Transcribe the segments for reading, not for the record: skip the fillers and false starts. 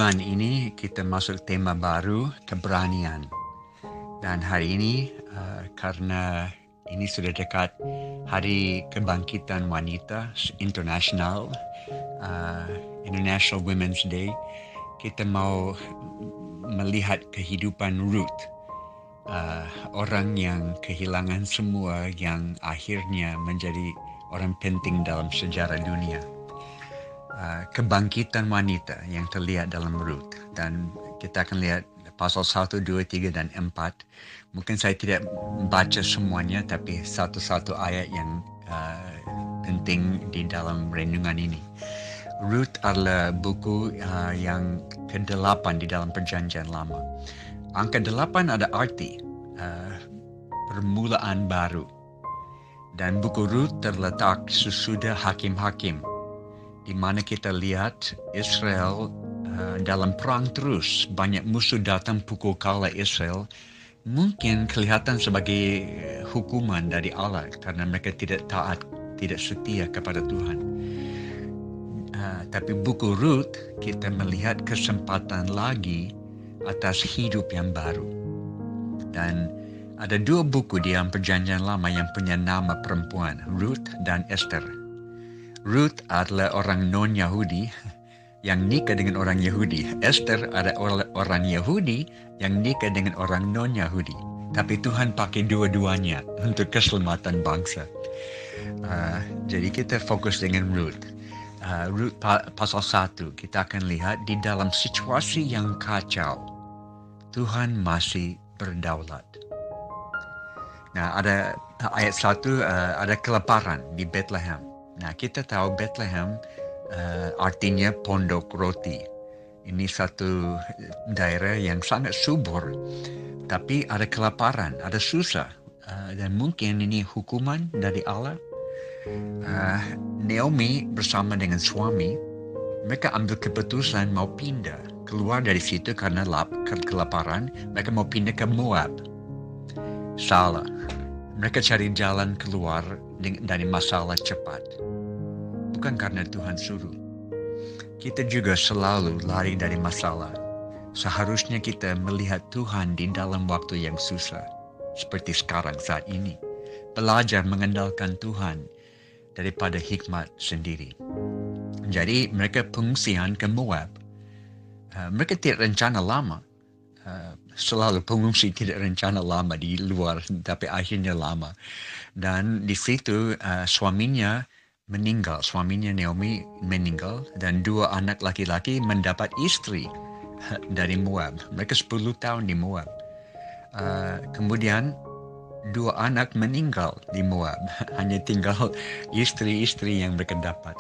bulan ini kita masuk tema baru, keberanian. Dan hari ini karena ini sudah dekat Hari Kebangkitan Wanita Internasional, International Women's Day, kita mau melihat kehidupan Ruth, orang yang kehilangan semua yang akhirnya menjadi orang penting dalam sejarah dunia. Kebangkitan wanita yang terlihat dalam Ruth, dan kita akan lihat pasal 1, 2, 3 dan 4. Mungkin saya tidak baca semuanya, tapi satu-satu ayat yang penting di dalam renungan ini. Ruth adalah buku yang ke-8 di dalam Perjanjian Lama. Angka 8 ada arti permulaan baru. Dan buku Ruth terletak sesudah Hakim-Hakim, di mana kita lihat Israel dalam perang terus. Banyak musuh datang pukul kala Israel. Mungkin kelihatan sebagai hukuman dari Allah karena mereka tidak taat, tidak setia kepada Tuhan. Tapi buku Ruth kita melihat kesempatan lagi atas hidup yang baru. Dan ada 2 buku di dalam Perjanjian Lama yang punya nama perempuan, Ruth dan Esther. Ruth adalah orang non-Yahudi yang nikah dengan orang Yahudi. Esther ada orang Yahudi yang nikah dengan orang non-Yahudi. Tapi Tuhan pakai dua-duanya untuk keselamatan bangsa. Jadi kita fokus dengan Ruth. Ruth pasal 1, kita akan lihat di dalam situasi yang kacau, Tuhan masih berdaulat. Nah, ada ayat 1, ada kelaparan di Bethlehem. Nah, kita tahu Bethlehem artinya pondok roti. Ini satu daerah yang sangat subur, tapi ada kelaparan, ada susah. Dan mungkin ini hukuman dari Allah. Naomi bersama dengan suami, mereka ambil keputusan mau pindah, keluar dari situ karena kelaparan. Mereka mau pindah ke Moab. Salah. Mereka cari jalan keluar dari masalah cepat. Bukan karena Tuhan suruh. Kita juga selalu lari dari masalah. Seharusnya kita melihat Tuhan di dalam waktu yang susah. Seperti sekarang saat ini. Belajar mengandalkan Tuhan daripada hikmat sendiri. Jadi mereka pengungsian ke Moab. Mereka tidak rencana lama. Selalu pengungsi tidak rencana lama di luar, tapi akhirnya lama. Dan di situ suaminya meninggal. Suaminya Naomi meninggal, dan 2 anak laki-laki mendapat istri dari Moab. Mereka 10 tahun di Moab. Kemudian 2 anak meninggal di Moab. Hanya tinggal istri-istri yang mereka dapat.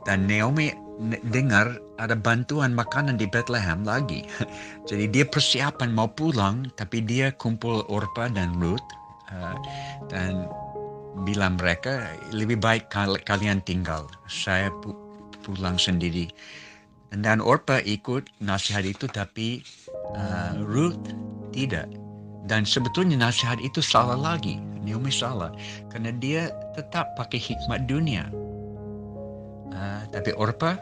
Dan Naomi dengar ada bantuan makanan di Bethlehem lagi. Jadi dia persiapan mau pulang, tapi dia kumpul Orpa dan Ruth dan bilang mereka, lebih baik kalian tinggal. Saya pulang sendiri. Dan Orpa ikut nasihat itu, tapi Ruth tidak. Dan sebetulnya nasihat itu salah lagi. Naomi salah. Karena dia tetap pakai hikmat dunia. Tapi Orpa,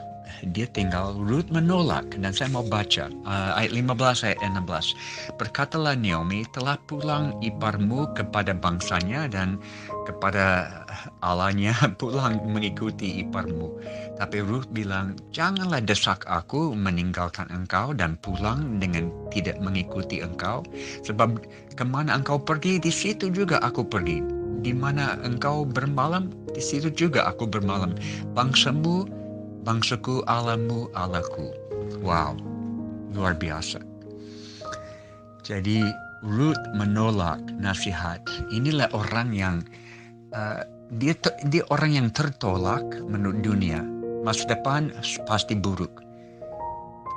dia tinggal. Ruth menolak. Dan saya mau baca ayat 15, ayat 16. Berkatalah Naomi, telah pulang iparmu kepada bangsanya dan kepada Allahnya pulang mengikuti iparmu. Tapi Ruth bilang, janganlah desak aku meninggalkan engkau dan pulang dengan tidak mengikuti engkau. Sebab kemana engkau pergi, di situ juga aku pergi. Di mana engkau bermalam, di situ juga aku bermalam. Bangsamu, bangsaku, Allahmu, Allahku. Wow, luar biasa. Jadi Ruth menolak nasihat. Inilah orang yang dia orang yang tertolak menurut dunia. Masa depan pasti buruk.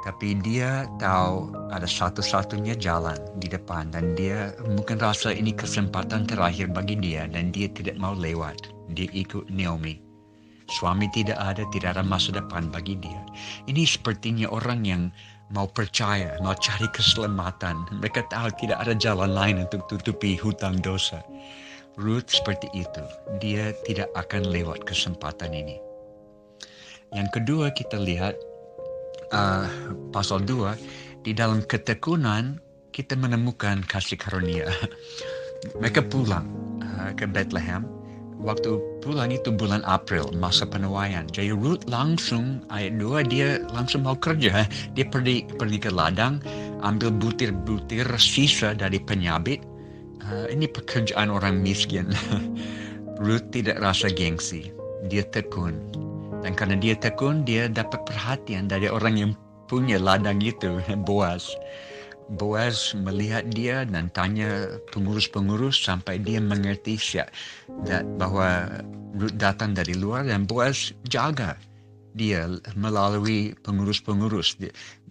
Tapi dia tahu ada satu-satunya jalan di depan, dan dia mungkin rasa ini kesempatan terakhir bagi dia, dan dia tidak mau lewat. Dia ikut Naomi. Suami tidak ada masa depan bagi dia. Ini sepertinya orang yang mau percaya, mau cari keselamatan. Mereka tahu tidak ada jalan lain untuk tutupi hutang dosa. Ruth seperti itu. Dia tidak akan lewat kesempatan ini. Yang kedua kita lihat, uh, pasal 2, di dalam ketekunan kita menemukan kasih karunia. Mereka pulang ke Bethlehem. Waktu pulang itu bulan April, masa penuaian. Jadi Ruth langsung, ayat 2, dia langsung mau kerja. Dia pergi ke ladang, ambil butir-butir sisa dari penyabit. Ini pekerjaan orang miskin. Ruth tidak rasa gengsi. Dia tekun. Dan karena dia tekun, dia dapat perhatian dari orang yang punya ladang itu, Boaz. Boaz melihat dia dan tanya pengurus-pengurus sampai dia mengerti bahwa Ruth datang dari luar, dan Boaz jaga dia melalui pengurus-pengurus.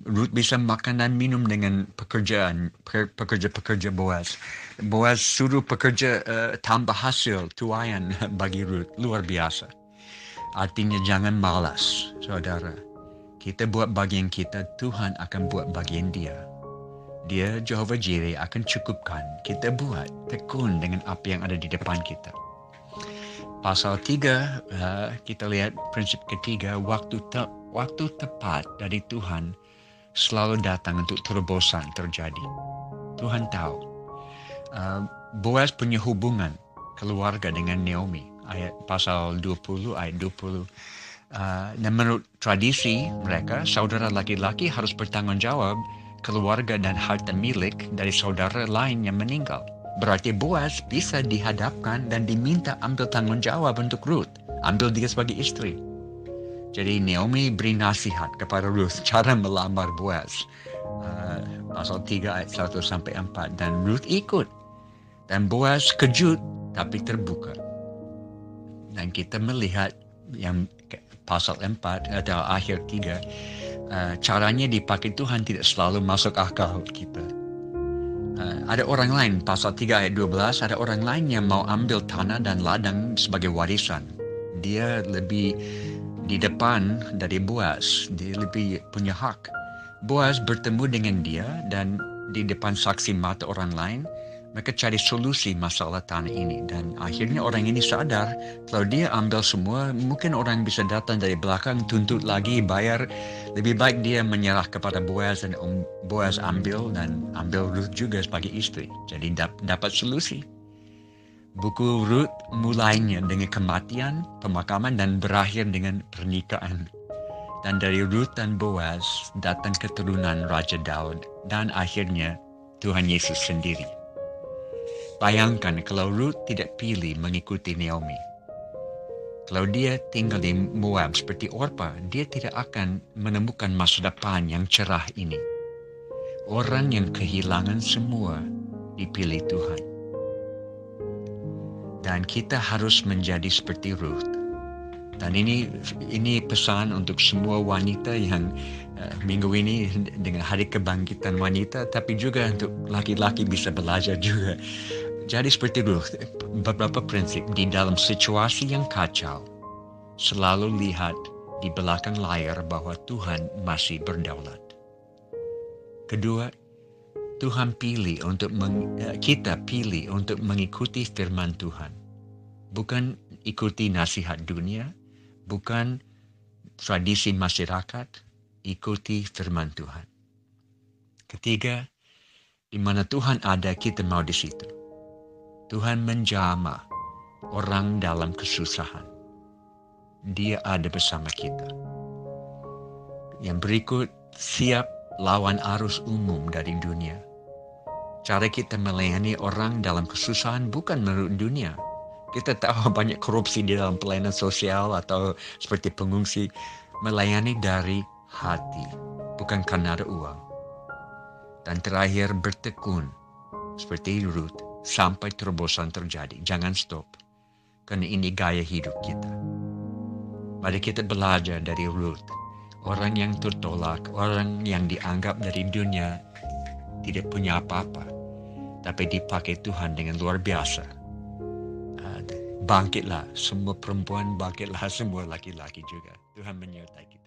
Ruth bisa makan dan minum dengan pekerja-pekerja Boaz. Boaz suruh pekerja tambah hasil tuaian bagi Ruth, luar biasa. Artinya jangan malas, saudara. Kita buat bagian kita, Tuhan akan buat bagian dia. Dia Jehovah Jireh akan cukupkan. Kita buat tekun dengan apa yang ada di depan kita. Pasal 3, kita lihat prinsip ketiga, waktu tepat dari Tuhan selalu datang untuk terobosan terjadi. Tuhan tahu. Boaz punya hubungan keluarga dengan Naomi. Pasal 20, ayat 20. Dan menurut tradisi mereka, saudara laki-laki harus bertanggung jawab keluarga dan harta milik dari saudara lain yang meninggal. Berarti Boaz bisa dihadapkan dan diminta ambil tanggung jawab untuk Ruth. Ambil dia sebagai istri. Jadi Naomi beri nasihat kepada Ruth cara melamar Boaz. Pasal 3 ayat 1-4. Dan Ruth ikut. Dan Boaz kejut tapi terbuka. Dan kita melihat yang pasal 4 atau akhir 3, caranya dipakai Tuhan tidak selalu masuk akal kita. Ada orang lain, pasal 3 ayat 12, ada orang lain yang mau ambil tanah dan ladang sebagai warisan. Dia lebih di depan dari Boaz, dia lebih punya hak. Boaz bertemu dengan dia dan di depan saksi mata orang lain, mereka cari solusi masalah tanah ini. Dan akhirnya orang ini sadar, kalau dia ambil semua, mungkin orang bisa datang dari belakang, tuntut lagi, bayar. Lebih baik dia menyerah kepada Boaz, dan Boaz ambil Ruth juga sebagai istri. Jadi dapat solusi. Buku Ruth mulainya dengan kematian, pemakaman, dan berakhir dengan pernikahan. Dan dari Ruth dan Boaz datang keturunan Raja Daud, dan akhirnya Tuhan Yesus sendiri. Bayangkan kalau Ruth tidak pilih mengikuti Naomi. Kalau dia tinggal di Moab seperti Orpa, dia tidak akan menemukan masa depan yang cerah ini. Orang yang kehilangan semua dipilih Tuhan. Dan kita harus menjadi seperti Ruth. Dan ini pesan untuk semua wanita yang minggu ini dengan Hari Kebangkitan Wanita, tapi juga untuk laki-laki bisa belajar juga. Jadi seperti Ruth, beberapa prinsip di dalam situasi yang kacau, selalu lihat di belakang layar bahwa Tuhan masih berdaulat. Kedua, kita pilih untuk mengikuti firman Tuhan. Bukan ikuti nasihat dunia, bukan tradisi masyarakat, ikuti firman Tuhan. Ketiga, di mana Tuhan ada, kita mau di situ. Tuhan menjamah orang dalam kesusahan. Dia ada bersama kita. Yang berikut, siap lawan arus umum dari dunia. Cara kita melayani orang dalam kesusahan bukan menurut dunia. Kita tahu banyak korupsi di dalam pelayanan sosial atau seperti pengungsi. Melayani dari hati, bukan karena ada uang. Dan terakhir, bertekun seperti Ruth. Sampai terobosan terjadi. Jangan stop. Karena ini gaya hidup kita. Mari kita belajar dari Ruth. Orang yang tertolak, orang yang dianggap dari dunia tidak punya apa-apa. Tapi dipakai Tuhan dengan luar biasa. Bangkitlah semua perempuan, bangkitlah semua laki-laki juga. Tuhan menyertai kita.